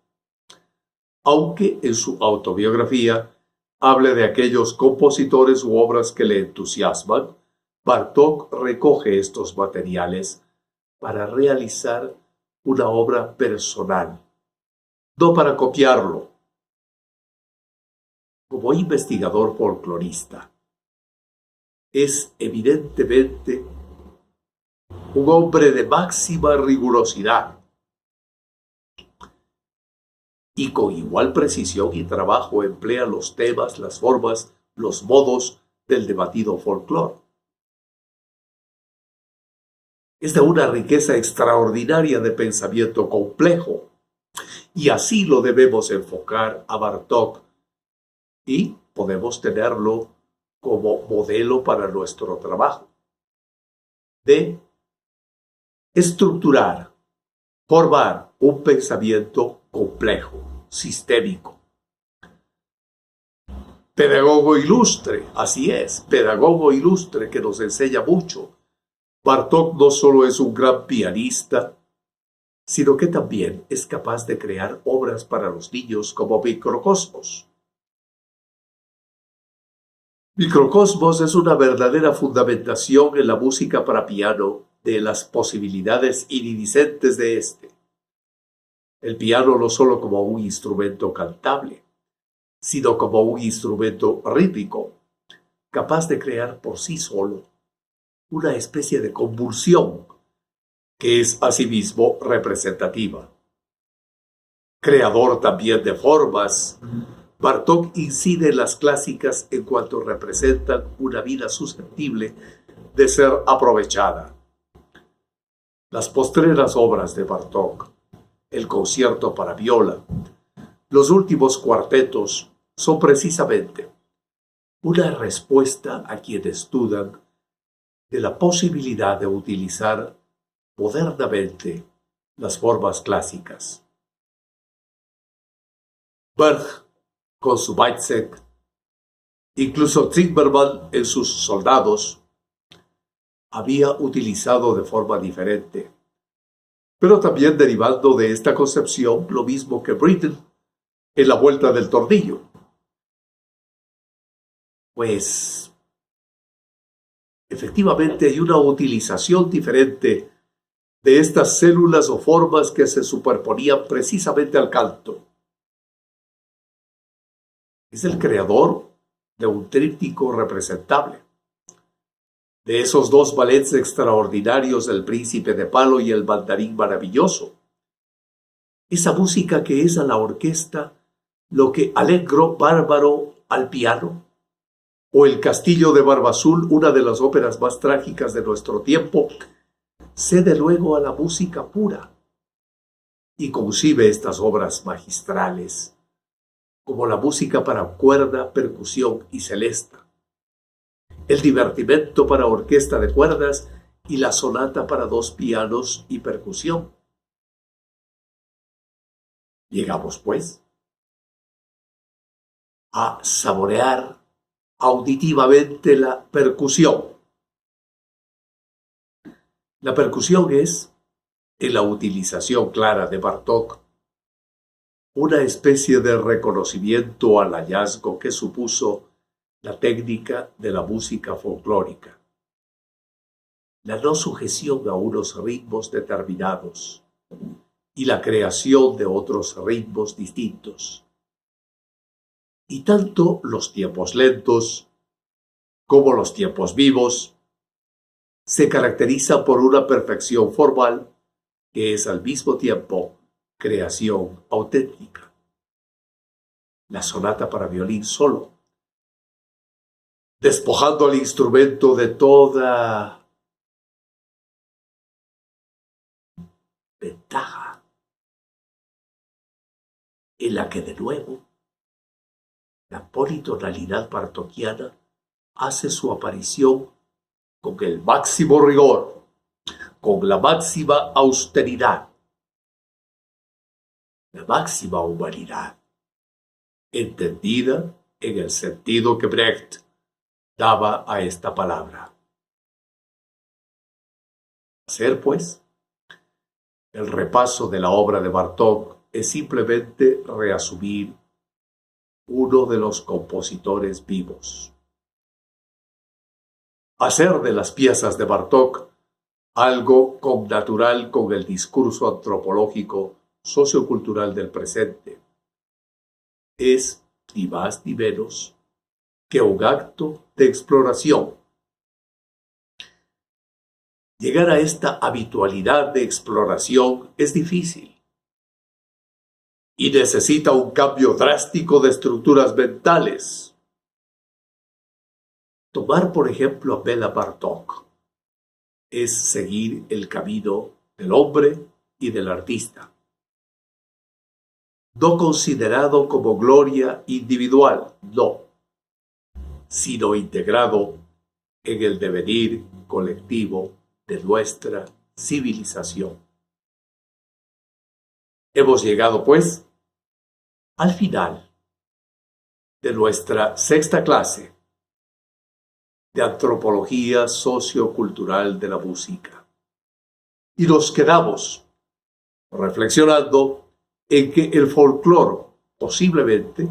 aunque en su autobiografía hable de aquellos compositores u obras que le entusiasman. Bartók recoge estos materiales para realizar una obra personal, no para copiarlo. Como investigador folclorista, es evidentemente un hombre de máxima rigurosidad y con igual precisión y trabajo emplea los temas, las formas, los modos del debatido folclore. Es de una riqueza extraordinaria de pensamiento complejo, y así lo debemos enfocar a Bartók, y podemos tenerlo como modelo para nuestro trabajo, de estructurar, formar un pensamiento complejo, sistémico. Pedagogo ilustre, así es, pedagogo ilustre que nos enseña mucho. Bartók no solo es un gran pianista, sino que también es capaz de crear obras para los niños como Microcosmos. Microcosmos es una verdadera fundamentación en la música para piano de las posibilidades iridiscentes de este. El piano no solo como un instrumento cantable, sino como un instrumento rítmico, capaz de crear por sí solo una especie de convulsión que es asimismo representativa. Creador también de formas, Bartók incide en las clásicas en cuanto representan una vida susceptible de ser aprovechada. Las postreras obras de Bartók, el concierto para viola, los últimos cuartetos, son precisamente una respuesta a quienes dudan de la posibilidad de utilizar modernamente las formas clásicas. Berg con su Weizsäck, incluso Zimmermann en sus Soldados, había utilizado de forma diferente, pero también derivando de esta concepción lo mismo que Britten en La Vuelta del Tornillo. pues efectivamente hay una utilización diferente de estas células o formas que se superponían precisamente al canto. Es el creador de un tríptico representable, de esos dos ballets extraordinarios, El Príncipe de Palo y El Mandarín Maravilloso. Esa música que es a la orquesta lo que Allegro Bárbaro al piano, o El Castillo de Barbazul, una de las óperas más trágicas de nuestro tiempo, cede luego a la música pura y concibe estas obras magistrales como la música para cuerda, percusión y celesta, el divertimento para orquesta de cuerdas y la sonata para dos pianos y percusión. Llegamos, pues, a saborear auditivamente la percusión. La percusión es, en la utilización clara de Bartók, una especie de reconocimiento al hallazgo que supuso la técnica de la música folclórica, la no sujeción a unos ritmos determinados y la creación de otros ritmos distintos. Y tanto los tiempos lentos como los tiempos vivos se caracterizan por una perfección formal que es al mismo tiempo creación auténtica. La sonata para violín solo, despojando al instrumento de toda ventaja, en la que de nuevo la politonalidad bartokiana hace su aparición con el máximo rigor, con la máxima austeridad, la máxima humanidad, entendida en el sentido que Brecht daba a esta palabra. Hacer, pues, el repaso de la obra de Bartók es simplemente reasumir uno de los compositores vivos. Hacer de las piezas de Bartók algo connatural con el discurso antropológico sociocultural del presente es, ni más ni menos, que un acto de exploración. Llegar a esta habitualidad de exploración es difícil y necesita un cambio drástico de estructuras mentales. Tomar, por ejemplo, a Béla Bartók es seguir el camino del hombre y del artista, no considerado como gloria individual, no, sino integrado en el devenir colectivo de nuestra civilización. Hemos llegado, pues, al final de nuestra sexta clase de antropología sociocultural de la música. Y nos quedamos reflexionando en que el folclore posiblemente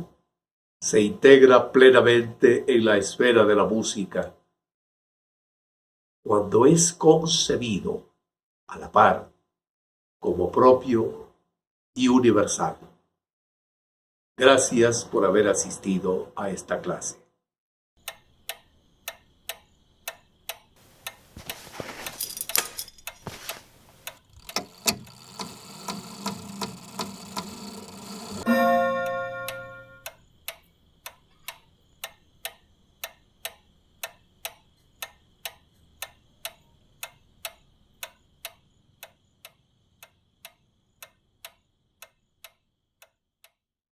se integra plenamente en la esfera de la música cuando es concebido a la par como propio y universal. Gracias por haber asistido a esta clase.